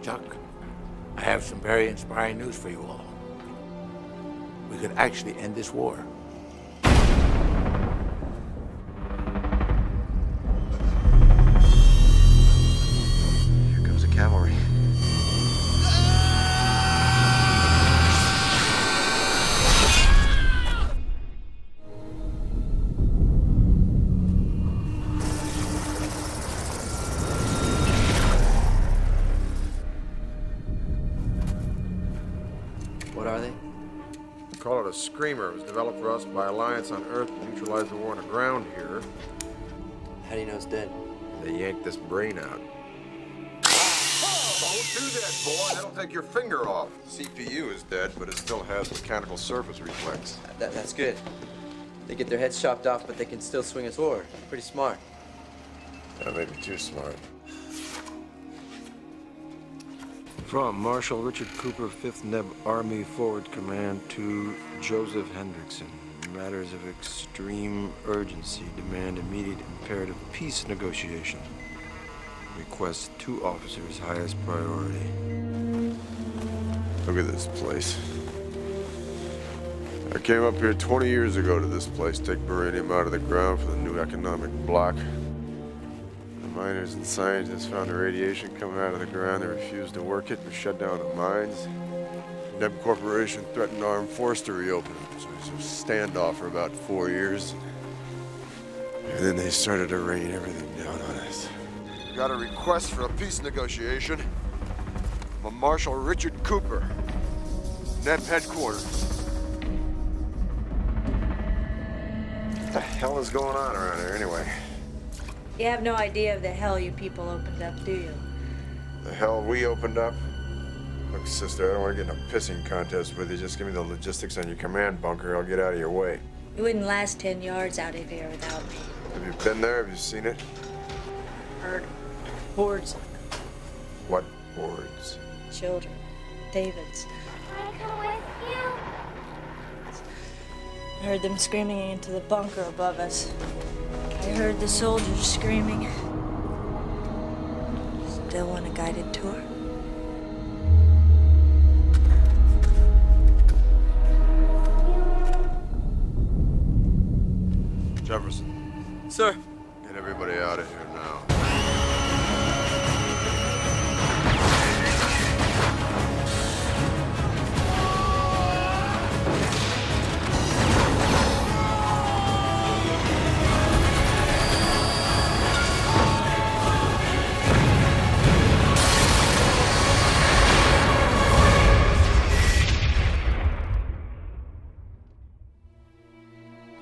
Chuck, I have some very inspiring news for you all. We could actually end this war. Here comes the cavalry. What are they? Call it a screamer. It was developed for us by Alliance on Earth to neutralize the war on the ground here. How do you know it's dead? They yanked this brain out. Don't do that, boy. That'll take your finger off. CPU is dead, but it still has mechanical surface reflex. That's good. They get their heads chopped off, but they can still swing a sword. Pretty smart. Maybe too smart. From Marshal Richard Cooper, 5th Neb Army Forward Command to Joseph Hendrickson. Matters of extreme urgency demand immediate imperative peace negotiations. Request 2 officers highest priority. Look at this place. I came up here 20 years ago to this place, take beryllium out of the ground for the new economic bloc. The miners and scientists found the radiation coming out of the ground. They refused to work it and shut down the mines. Neb Corporation threatened armed force to reopen it, so it was a standoff for about 4 years. And then they started to rain everything down on us. Got a request for a peace negotiation from Marshal Richard Cooper, Neb headquarters. What the hell is going on around here anyway? You have no idea of the hell you people opened up, do you? The hell we opened up? Look, sister, I don't want to get in a pissing contest with you. Just give me the logistics on your command bunker. I'll get out of your way. You wouldn't last 10 yards out of here without me. Have you been there? Have you seen it? Heard hordes of them. What hordes? Children. David's. Wanna come with you? I heard them screaming into the bunker above us. I heard the soldiers screaming. Still want a guided tour? Jefferson, Sir. get everybody out of here now.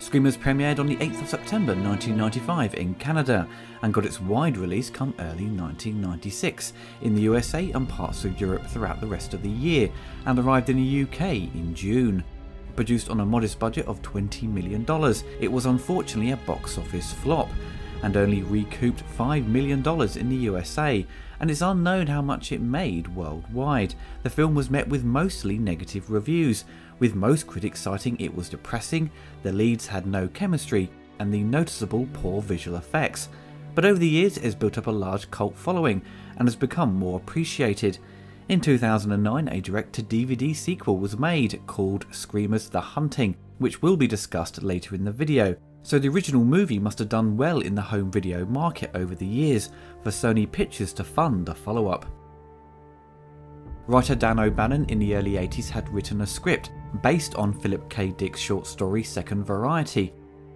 Screamers premiered on the 8th of September 1995 in Canada and got its wide release come early 1996 in the USA and parts of Europe throughout the rest of the year, and arrived in the UK in June. Produced on a modest budget of $20 million, it was unfortunately a box office flop and only recouped $5 million in the USA, and it's unknown how much it made worldwide. The film was met with mostly negative reviews, with most critics citing it was depressing, the leads had no chemistry, and the noticeable poor visual effects. But over the years it has built up a large cult following and has become more appreciated. In 2009 a direct-to-DVD sequel was made called Screamers The Hunting, which will be discussed later in the video. So the original movie must have done well in the home video market over the years for Sony Pictures to fund a follow-up. Writer Dan O'Bannon in the early 80s had written a script based on Philip K. Dick's short story Second Variety,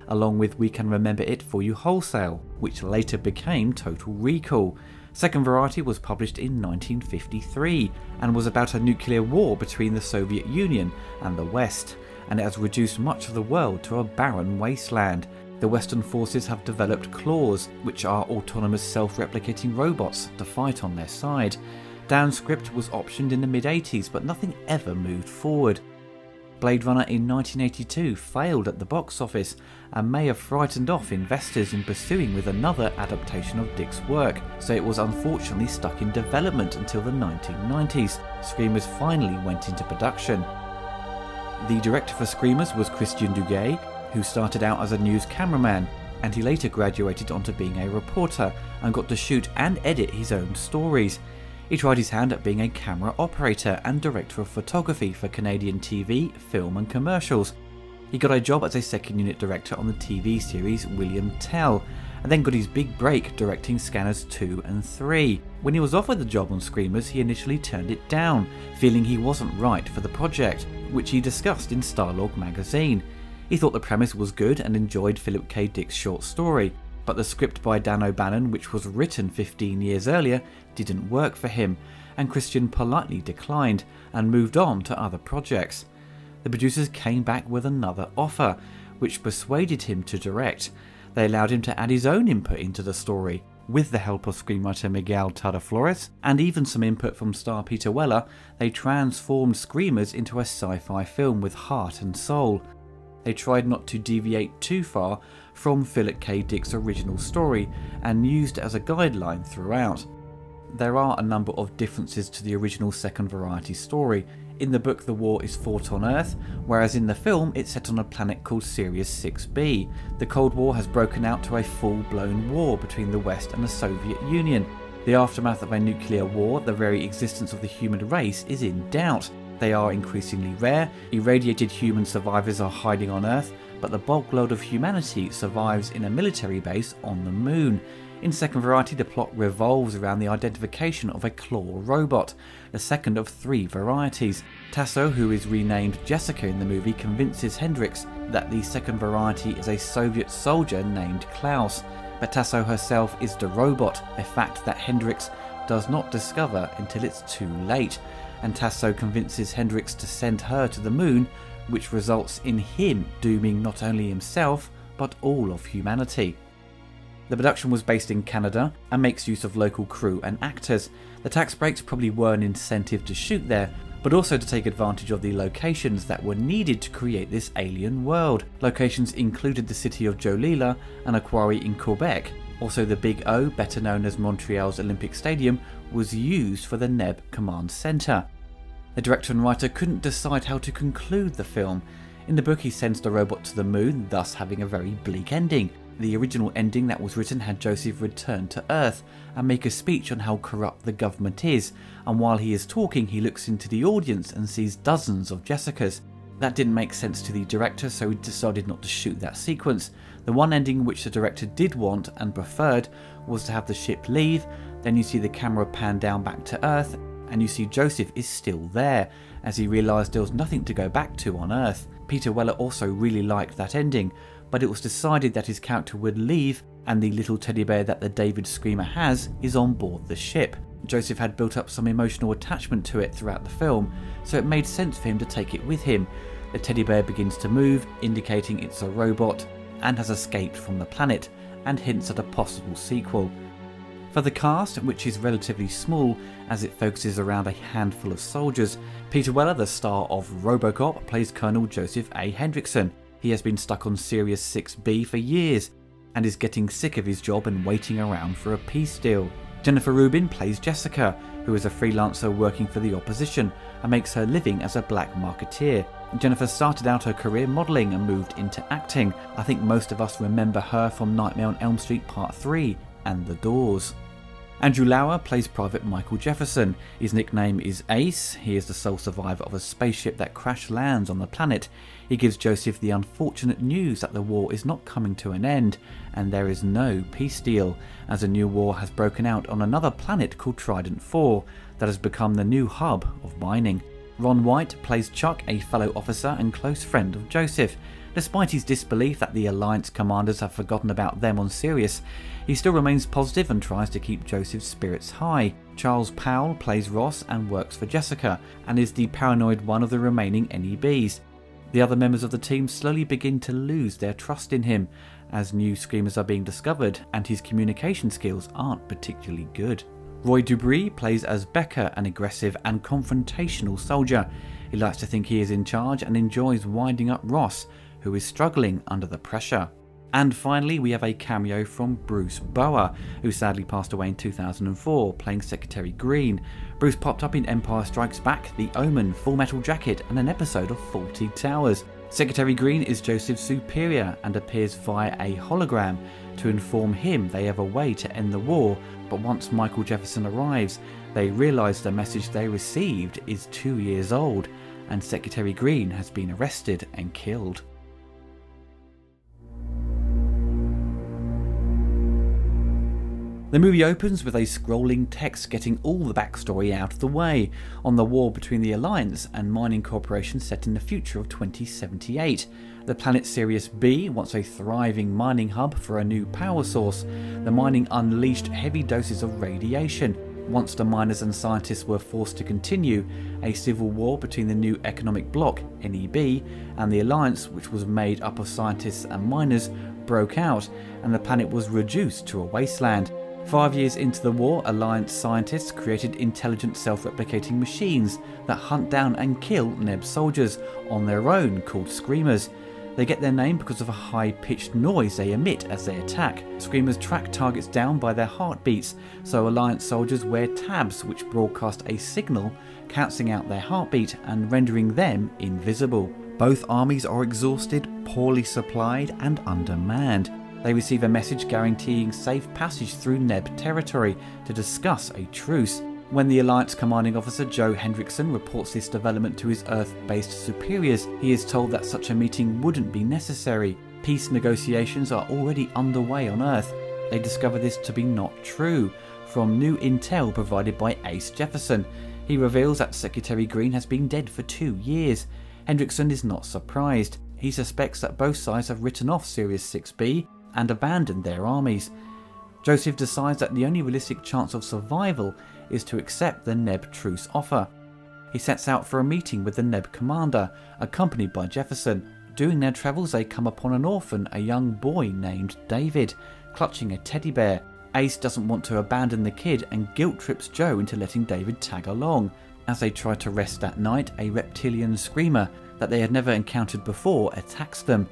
along with We Can Remember It For You Wholesale, which later became Total Recall. Second Variety was published in 1953 and was about a nuclear war between the Soviet Union and the West, and it has reduced much of the world to a barren wasteland. The Western forces have developed claws, which are autonomous self-replicating robots, to fight on their side. Dan's script was optioned in the mid-80s, but nothing ever moved forward. Blade Runner in 1982 failed at the box office and may have frightened off investors in pursuing with another adaptation of Dick's work, so it was unfortunately stuck in development until the 1990s. Screamers finally went into production. The director for Screamers was Christian Duguay, who started out as a news cameraman, and he later graduated onto being a reporter and got to shoot and edit his own stories. He tried his hand at being a camera operator and director of photography for Canadian TV, film and commercials. He got a job as a second unit director on the TV series William Tell, and then got his big break directing Scanners 2 and 3. When he was offered the job on Screamers, he initially turned it down, feeling he wasn't right for the project, which he discussed in Starlog magazine. He thought the premise was good and enjoyed Philip K. Dick's short story, but the script by Dan O'Bannon, which was written 15 years earlier, didn't work for him, and Christian politely declined and moved on to other projects. The producers came back with another offer, which persuaded him to direct. They allowed him to add his own input into the story, with the help of screenwriter Miguel Tada-Flores, and even some input from star Peter Weller. They transformed Screamers into a sci-fi film with heart and soul. They tried not to deviate too far from Philip K. Dick's original story, and used it as a guideline throughout. There are a number of differences to the original Second Variety story. In the book, the war is fought on Earth, whereas in the film it's set on a planet called Sirius 6b. The Cold War has broken out to a full-blown war between the West and the Soviet Union. The aftermath of a nuclear war, the very existence of the human race is in doubt. They are increasingly rare, irradiated human survivors are hiding on Earth, but the bulk load of humanity survives in a military base on the Moon. In Second Variety, the plot revolves around the identification of a claw robot, the second of 3 varieties. Tasso, who is renamed Jessica in the movie, convinces Hendricks that the Second Variety is a Soviet soldier named Klaus, but Tasso herself is the robot, a fact that Hendricks does not discover until it's too late, and Tasso convinces Hendricks to send her to the Moon, which results in him dooming not only himself, but all of humanity. The production was based in Canada and makes use of local crew and actors. The tax breaks probably were an incentive to shoot there, but also to take advantage of the locations that were needed to create this alien world. Locations included the city of Jolila and a quarry in Quebec. Also, the Big O, better known as Montreal's Olympic Stadium, was used for the Neb Command Centre. The director and writer couldn't decide how to conclude the film. In the book, he sends the robot to the Moon, thus having a very bleak ending. The original ending that was written had Joseph return to Earth and make a speech on how corrupt the government is, and while he is talking he looks into the audience and sees dozens of Jessicas. That didn't make sense to the director, so he decided not to shoot that sequence. The one ending which the director did want and preferred was to have the ship leave, then you see the camera pan down back to Earth, and you see Joseph is still there, as he realised there was nothing to go back to on Earth. Peter Weller also really liked that ending, but it was decided that his character would leave and the little teddy bear that the David Screamer has is on board the ship. Joseph had built up some emotional attachment to it throughout the film, so it made sense for him to take it with him. The teddy bear begins to move, indicating it's a robot and has escaped from the planet, and hints at a possible sequel. For the cast, which is relatively small as it focuses around a handful of soldiers, Peter Weller, the star of RoboCop, plays Colonel Joseph A. Hendrickson. He has been stuck on Sirius 6b for years and is getting sick of his job and waiting around for a peace deal. Jennifer Rubin plays Jessica, who is a freelancer working for the opposition and makes her living as a black marketeer. Jennifer started out her career modelling and moved into acting. I think most of us remember her from Nightmare on Elm Street Part 3 and The Doors. Andrew Lauer plays Private Michael Jefferson. His nickname is Ace. He is the sole survivor of a spaceship that crash lands on the planet. He gives Joseph the unfortunate news that the war is not coming to an end, and there is no peace deal, as a new war has broken out on another planet called Trident 4 that has become the new hub of mining. Ron White plays Chuck, a fellow officer and close friend of Joseph. Despite his disbelief that the Alliance commanders have forgotten about them on Sirius, he still remains positive and tries to keep Joseph's spirits high. Charles Powell plays Ross and works for Jessica, and is the paranoid one of the remaining NEBs. The other members of the team slowly begin to lose their trust in him, as new Screamers are being discovered and his communication skills aren't particularly good. Roy Dupree plays as Becker, an aggressive and confrontational soldier. He likes to think he is in charge and enjoys winding up Ross, who is struggling under the pressure. And finally, we have a cameo from Bruce Bower, who sadly passed away in 2004, playing Secretary Green. Bruce popped up in Empire Strikes Back, The Omen, Full Metal Jacket, and an episode of Fawlty Towers. Secretary Green is Joseph's superior and appears via a hologram, to inform him they have a way to end the war, but once Michael Jefferson arrives, they realise the message they received is 2 years old, and Secretary Green has been arrested and killed. The movie opens with a scrolling text getting all the backstory out of the way on the war between the Alliance and mining corporations set in the future of 2078. The planet Sirius B, once a thriving mining hub for a new power source, the mining unleashed heavy doses of radiation. Once the miners and scientists were forced to continue, a civil war between the new economic bloc, NEB, and the Alliance, which was made up of scientists and miners, broke out, and the planet was reduced to a wasteland. 5 years into the war, Alliance scientists created intelligent self-replicating machines that hunt down and kill NEB soldiers on their own, called Screamers. They get their name because of a high-pitched noise they emit as they attack. Screamers track targets down by their heartbeats, so Alliance soldiers wear tabs which broadcast a signal, cancelling out their heartbeat and rendering them invisible. Both armies are exhausted, poorly supplied and undermanned. They receive a message guaranteeing safe passage through NEB territory to discuss a truce. When the Alliance commanding officer Joe Hendrickson reports this development to his Earth-based superiors, he is told that such a meeting wouldn't be necessary. Peace negotiations are already underway on Earth. They discover this to be not true, from new intel provided by Ace Jefferson. He reveals that Secretary Green has been dead for 2 years. Hendrickson is not surprised. He suspects that both sides have written off Sirius 6B and abandoned their armies. Joseph decides that the only realistic chance of survival is to accept the NEB truce offer. He sets out for a meeting with the NEB commander, accompanied by Jefferson. During their travels they come upon an orphan, a young boy named David, clutching a teddy bear. Ace doesn't want to abandon the kid and guilt trips Joe into letting David tag along. As they try to rest that night, a reptilian screamer that they had never encountered before attacks them.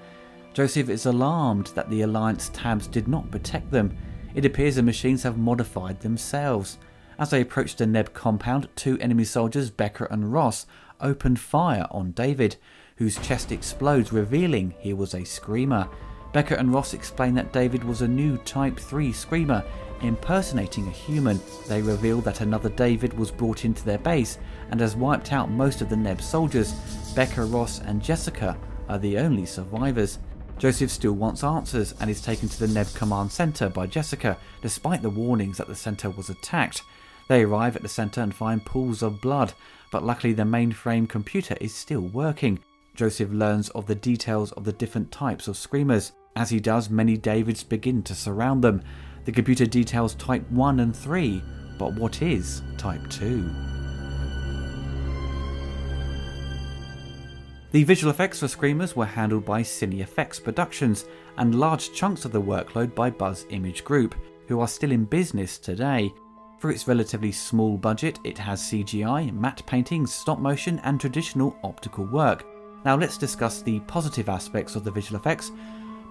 Joseph is alarmed that the Alliance tabs did not protect them. It appears the machines have modified themselves. As they approach the NEB compound, 2 enemy soldiers, Becker and Ross, opened fire on David, whose chest explodes, revealing he was a screamer. Becker and Ross explain that David was a new Type 3 screamer, impersonating a human. They reveal that another David was brought into their base and has wiped out most of the NEB soldiers. Becker, Ross and Jessica are the only survivors. Joseph still wants answers and is taken to the NEB command centre by Jessica, despite the warnings that the centre was attacked. They arrive at the centre and find pools of blood, but luckily the mainframe computer is still working. Joseph learns of the details of the different types of screamers. As he does, many Davids begin to surround them. The computer details Type 1 and 3, but what is Type 2? The visual effects for Screamers were handled by CineFX Productions, and large chunks of the workload by Buzz Image Group, who are still in business today. For its relatively small budget, it has CGI, matte paintings, stop motion and traditional optical work. Now let's discuss the positive aspects of the visual effects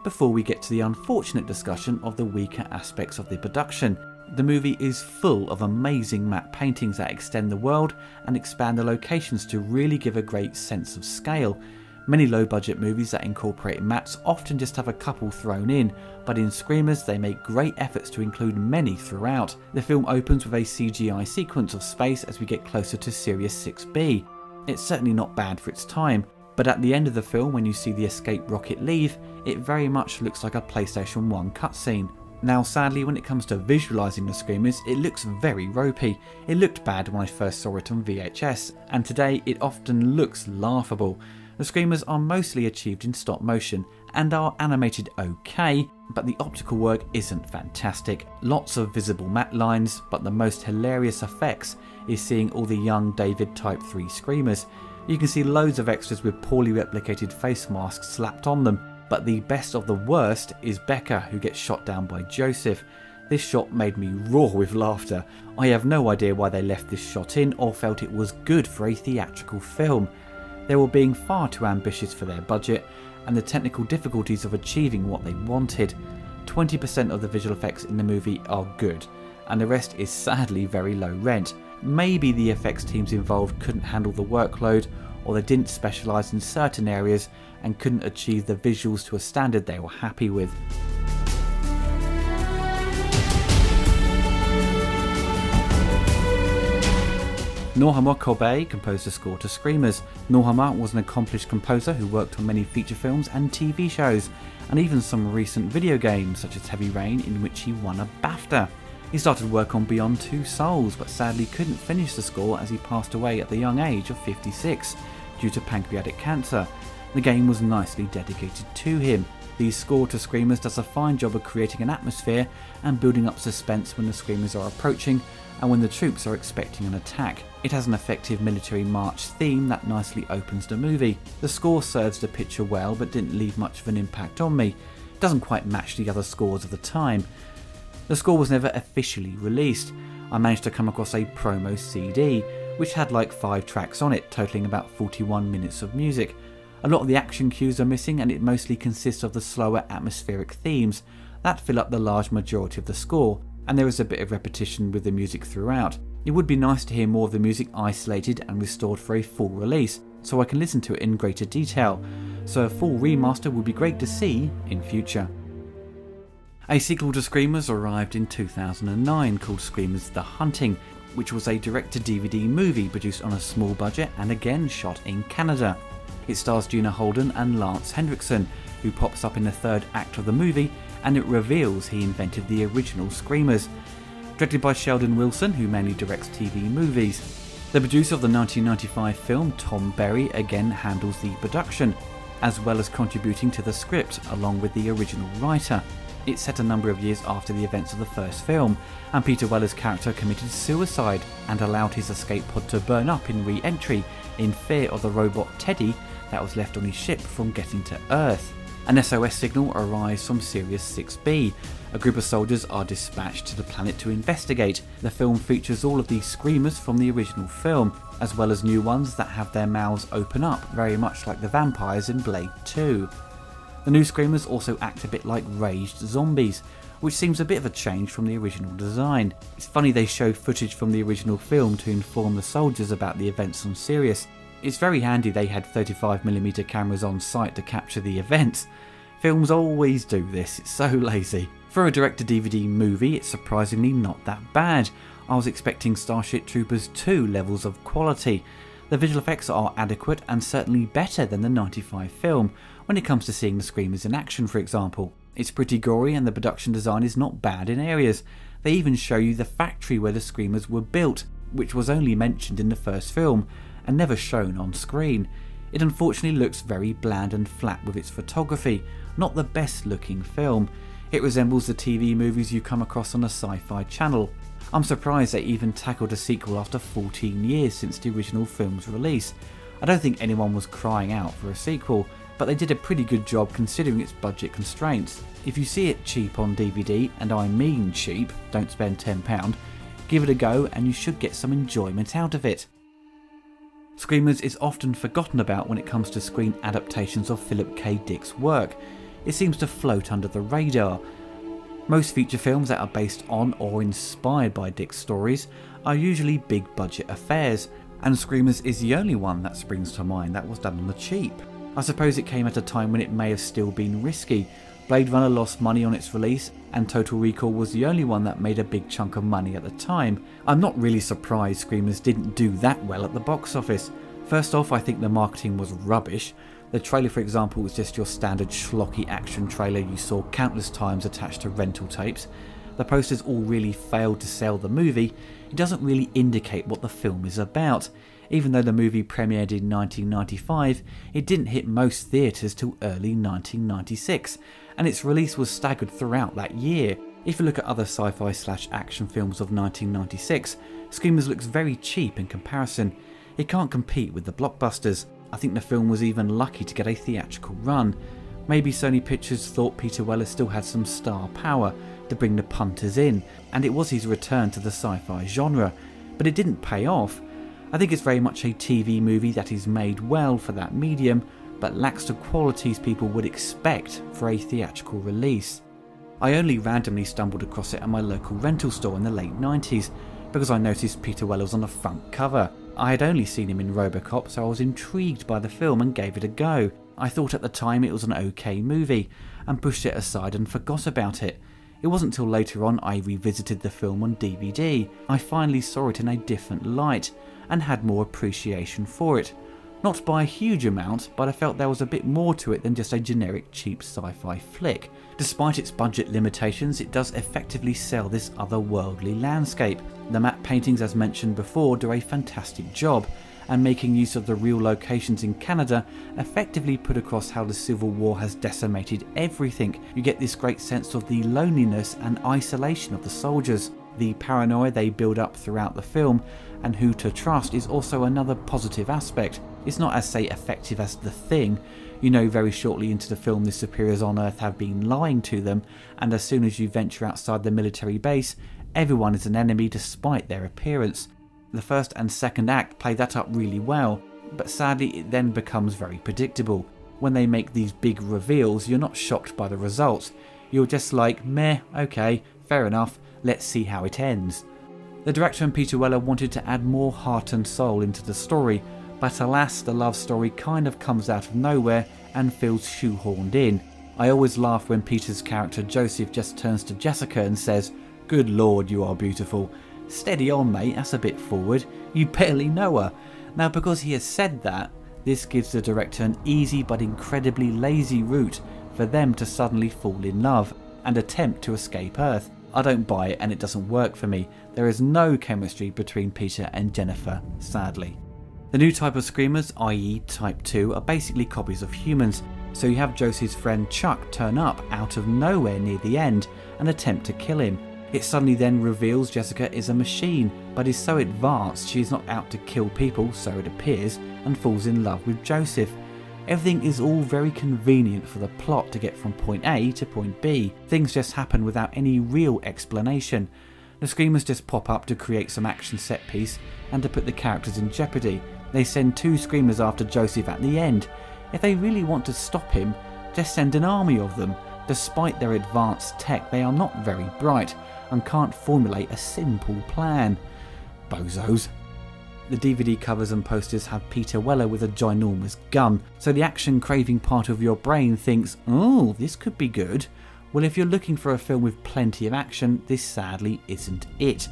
before we get to the unfortunate discussion of the weaker aspects of the production. The movie is full of amazing matte paintings that extend the world and expand the locations to really give a great sense of scale. Many low-budget movies that incorporate mattes often just have a couple thrown in, but in Screamers they make great efforts to include many throughout. The film opens with a CGI sequence of space as we get closer to Sirius 6B. It's certainly not bad for its time, but at the end of the film when you see the escape rocket leave, it very much looks like a PlayStation 1 cutscene. Now sadly, when it comes to visualising the Screamers, it looks very ropey. It looked bad when I first saw it on VHS, and today it often looks laughable. The Screamers are mostly achieved in stop motion and are animated okay, but the optical work isn't fantastic. Lots of visible matte lines, but the most hilarious effects is seeing all the young David Type 3 Screamers. You can see loads of extras with poorly replicated face masks slapped on them. But the best of the worst is Becker, who gets shot down by Joseph. This shot made me roar with laughter. I have no idea why they left this shot in or felt it was good for a theatrical film. They were being far too ambitious for their budget and the technical difficulties of achieving what they wanted. 20% of the visual effects in the movie are good, and the rest is sadly very low rent. Maybe the effects teams involved couldn't handle the workload, or they didn't specialise in certain areas and couldn't achieve the visuals to a standard they were happy with. Norhammer Kobe composed the score to Screamers. Norhammer was an accomplished composer who worked on many feature films and TV shows, and even some recent video games such as Heavy Rain, in which he won a BAFTA. He started work on Beyond Two Souls, but sadly couldn't finish the score as he passed away at the young age of 56 due to pancreatic cancer. The game was nicely dedicated to him. The score to Screamers does a fine job of creating an atmosphere and building up suspense when the Screamers are approaching and when the troops are expecting an attack. It has an effective military march theme that nicely opens the movie. The score serves the picture well but didn't leave much of an impact on me. It doesn't quite match the other scores of the time. The score was never officially released. I managed to come across a promo CD which had like 5 tracks on it, totaling about 41 minutes of music. A lot of the action cues are missing, and it mostly consists of the slower atmospheric themes that fill up the large majority of the score, and there is a bit of repetition with the music throughout. It would be nice to hear more of the music isolated and restored for a full release, so I can listen to it in greater detail, so a full remaster would be great to see in future. A sequel to Screamers arrived in 2009 called Screamers The Hunting, which was a direct-to-DVD movie produced on a small budget and again shot in Canada. It stars Gina Holden and Lance Henriksen, who pops up in the third act of the movie, and it reveals he invented the original Screamers. Directed by Sheldon Wilson, who mainly directs TV movies. The producer of the 1995 film, Tom Berry, again handles the production, as well as contributing to the script along with the original writer. It's set a number of years after the events of the first film, and Peter Weller's character committed suicide and allowed his escape pod to burn up in re-entry in fear of the robot Teddy that was left on his ship from getting to Earth. An SOS signal arrives from Sirius 6B. A group of soldiers are dispatched to the planet to investigate. The film features all of the Screamers from the original film, as well as new ones that have their mouths open up, very much like the vampires in Blade 2. The new Screamers also act a bit like raged zombies, which seems a bit of a change from the original design. It's funny they showed footage from the original film to inform the soldiers about the events on Sirius. It's very handy they had 35mm cameras on site to capture the events. Films always do this, it's so lazy. For a direct-to-DVD movie, it's surprisingly not that bad. I was expecting Starship Troopers 2 levels of quality. The visual effects are adequate and certainly better than the '95 film, when it comes to seeing the Screamers in action, for example. It's pretty gory and the production design is not bad in areas. They even show you the factory where the Screamers were built, which was only mentioned in the first film and never shown on screen. It unfortunately looks very bland and flat with its photography, not the best looking film. It resembles the TV movies you come across on a sci-fi channel. I'm surprised they even tackled a sequel after 14 years since the original film's release. I don't think anyone was crying out for a sequel, but they did a pretty good job considering its budget constraints. If you see it cheap on DVD, and I mean cheap, don't spend £10, give it a go and you should get some enjoyment out of it. Screamers is often forgotten about when it comes to screen adaptations of Philip K. Dick's work. It seems to float under the radar. Most feature films that are based on or inspired by Dick's stories are usually big budget affairs, and Screamers is the only one that springs to mind that was done on the cheap. I suppose it came at a time when it may have still been risky. Blade Runner lost money on its release, and Total Recall was the only one that made a big chunk of money at the time. I'm not really surprised Screamers didn't do that well at the box office. First off, I think the marketing was rubbish. The trailer, for example, was just your standard schlocky action trailer you saw countless times attached to rental tapes. The posters all really failed to sell the movie. It doesn't really indicate what the film is about. Even though the movie premiered in 1995, it didn't hit most theatres till early 1996, and its release was staggered throughout that year. If you look at other sci-fi / action films of 1996, Screamers looks very cheap in comparison. It can't compete with the blockbusters. I think the film was even lucky to get a theatrical run. Maybe Sony Pictures thought Peter Weller still had some star power to bring the punters in, and it was his return to the sci-fi genre, but it didn't pay off. I think it's very much a TV movie that is made well for that medium, but lacks the qualities people would expect for a theatrical release. I only randomly stumbled across it at my local rental store in the late 90s, because I noticed Peter Weller was on the front cover. I had only seen him in Robocop, so I was intrigued by the film and gave it a go. I thought at the time it was an okay movie, and pushed it aside and forgot about it. It wasn't till later on I revisited the film on DVD. I finally saw it in a different light and had more appreciation for it. Not by a huge amount, but I felt there was a bit more to it than just a generic cheap sci-fi flick. Despite its budget limitations, it does effectively sell this otherworldly landscape. The matte paintings, as mentioned before, do a fantastic job, and making use of the real locations in Canada effectively put across how the Civil War has decimated everything. You get this great sense of the loneliness and isolation of the soldiers. The paranoia they build up throughout the film and who to trust is also another positive aspect. It's not as, say, effective as The Thing. You know very shortly into the film the superiors on Earth have been lying to them, and as soon as you venture outside the military base, everyone is an enemy despite their appearance. The first and second act play that up really well, but sadly it then becomes very predictable. When they make these big reveals, you're not shocked by the results. You're just like, meh, okay, fair enough, let's see how it ends. The director and Peter Weller wanted to add more heart and soul into the story, but alas, the love story kind of comes out of nowhere and feels shoehorned in. I always laugh when Peter's character Joseph just turns to Jessica and says, "Good lord, you are beautiful. Steady on, mate, that's a bit forward. You barely know her." Now, because he has said that, this gives the director an easy but incredibly lazy route for them to suddenly fall in love and attempt to escape Earth. I don't buy it, and it doesn't work for me. There is no chemistry between Peter and Jennifer, sadly. The new type of screamers, i.e. Type 2, are basically copies of humans, so you have Josie's friend Chuck turn up out of nowhere near the end and attempt to kill him. It suddenly then reveals Jessica is a machine, but is so advanced she is not out to kill people, so it appears, and falls in love with Joseph. Everything is all very convenient for the plot to get from point A to point B. Things just happen without any real explanation. The screamers just pop up to create some action set piece and to put the characters in jeopardy. They send 2 screamers after Joseph at the end. If they really want to stop him, just send an army of them. Despite their advanced tech, they are not very bright and can't formulate a simple plan. Bozos. The DVD covers and posters have Peter Weller with a ginormous gun, so the action-craving part of your brain thinks, oh, this could be good. Well, if you're looking for a film with plenty of action, this sadly isn't it.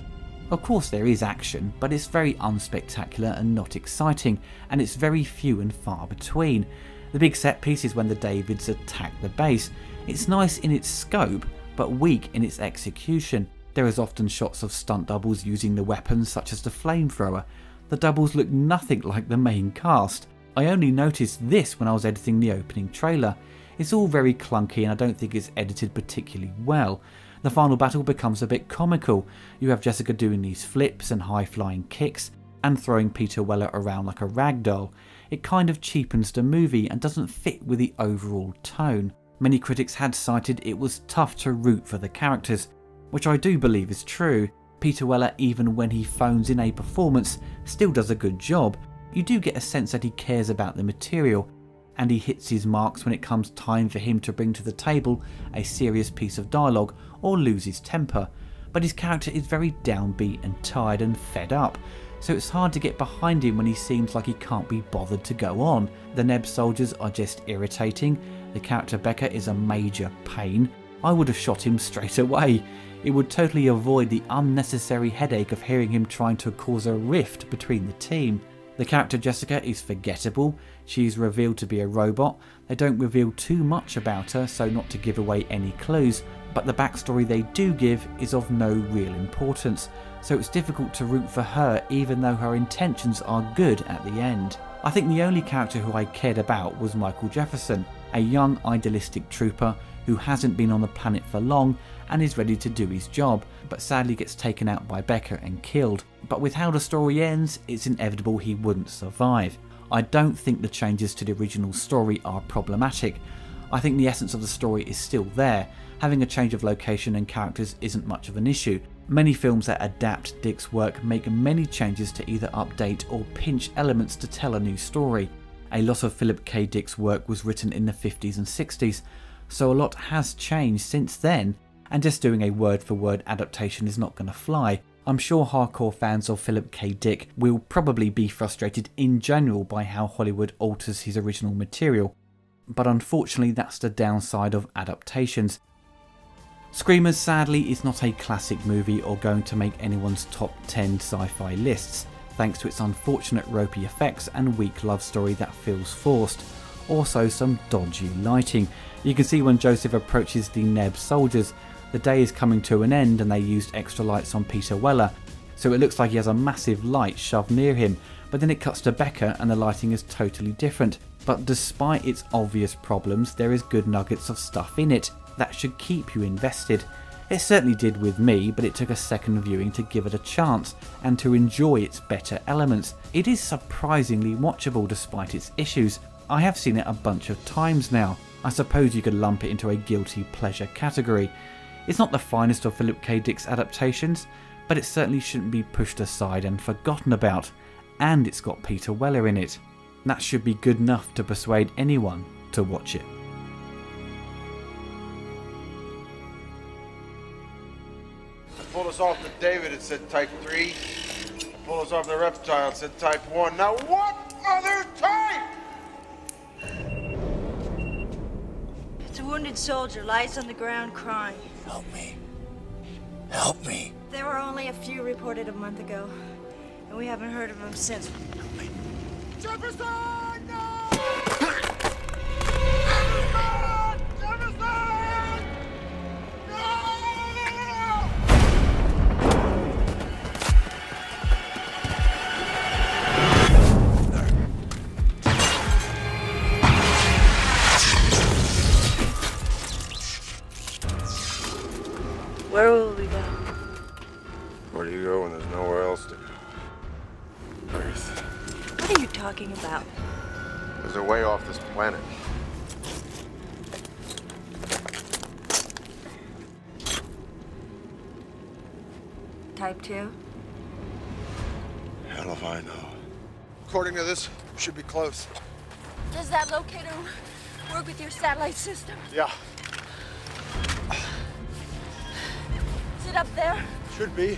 Of course there is action, but it's very unspectacular and not exciting, and it's very few and far between. The big set piece is when the Davids attack the base. It's nice in its scope, but weak in its execution. There is often shots of stunt doubles using the weapons, such as the flamethrower. The doubles look nothing like the main cast. I only noticed this when I was editing the opening trailer. It's all very clunky and I don't think it's edited particularly well. The final battle becomes a bit comical. You have Jessica doing these flips and high-flying kicks and throwing Peter Weller around like a rag doll. It kind of cheapens the movie and doesn't fit with the overall tone. Many critics had cited it was tough to root for the characters, which I do believe is true. Peter Weller, even when he phones in a performance, still does a good job. You do get a sense that he cares about the material, and he hits his marks when it comes time for him to bring to the table a serious piece of dialogue or lose his temper. But his character is very downbeat and tired and fed up, so it's hard to get behind him when he seems like he can't be bothered to go on. The Neb soldiers are just irritating. The character Becca is a major pain. I would have shot him straight away. It would totally avoid the unnecessary headache of hearing him trying to cause a rift between the team. The character Jessica is forgettable. She is revealed to be a robot. They don't reveal too much about her, so not to give away any clues, but the backstory they do give is of no real importance, so it's difficult to root for her even though her intentions are good at the end. I think the only character who I cared about was Michael Jefferson, a young idealistic trooper who hasn't been on the planet for long and is ready to do his job, but sadly gets taken out by Becca and killed. But with how the story ends, it's inevitable he wouldn't survive. I don't think the changes to the original story are problematic. I think the essence of the story is still there. Having a change of location and characters isn't much of an issue. Many films that adapt Dick's work make many changes to either update or pinch elements to tell a new story. A lot of Philip K. Dick's work was written in the 50s and 60s, so a lot has changed since then, and just doing a word-for-word adaptation is not going to fly. I'm sure hardcore fans of Philip K. Dick will probably be frustrated in general by how Hollywood alters his original material, but unfortunately that's the downside of adaptations. Screamers sadly is not a classic movie or going to make anyone's top 10 sci-fi lists, thanks to its unfortunate ropey effects and weak love story that feels forced. Also some dodgy lighting. You can see when Joseph approaches the Neb soldiers, the day is coming to an end and they used extra lights on Peter Weller, so it looks like he has a massive light shoved near him, but then it cuts to Becca and the lighting is totally different. But despite its obvious problems, there is good nuggets of stuff in it that should keep you invested. It certainly did with me, but it took a second viewing to give it a chance and to enjoy its better elements. It is surprisingly watchable despite its issues. I have seen it a bunch of times now. I suppose you could lump it into a guilty pleasure category. It's not the finest of Philip K. Dick's adaptations, but it certainly shouldn't be pushed aside and forgotten about. And it's got Peter Weller in it. That should be good enough to persuade anyone to watch it. Pull us off the David, it said type 3. Pull us off the Reptile, it said type 1. Now what other type? It's a wounded soldier, lies on the ground crying. Help me. Help me. There were only a few reported a month ago, and we haven't heard of them since. Jefferson! No! Where will we go? Where do you go when there's nowhere else to go? Earth. What are you talking about? There's a way off this planet. Type 2? Hell if I know. According to this, we should be close. Does that locator work with your satellite system? Yeah, Is it up there? should be.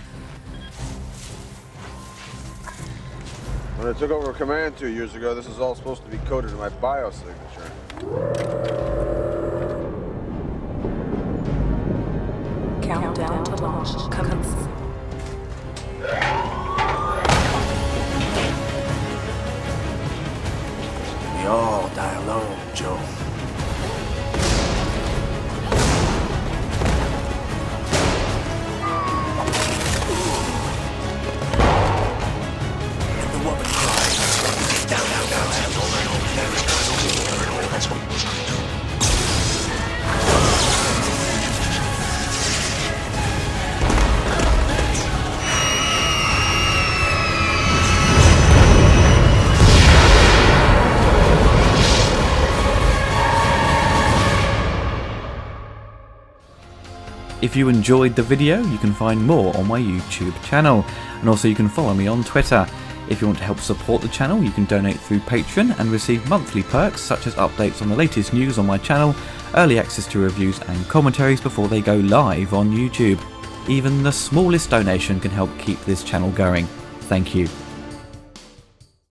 When I took over command 2 years ago, this is all supposed to be coded in my biosignature. Countdown to launch commences. We all die alone, Joe. And the woman cries. Down, down, down. That's what we're trying to do. If you enjoyed the video, you can find more on my YouTube channel, and also you can follow me on Twitter. If you want to help support the channel, you can donate through Patreon and receive monthly perks such as updates on the latest news on my channel, early access to reviews and commentaries before they go live on YouTube. Even the smallest donation can help keep this channel going. Thank you.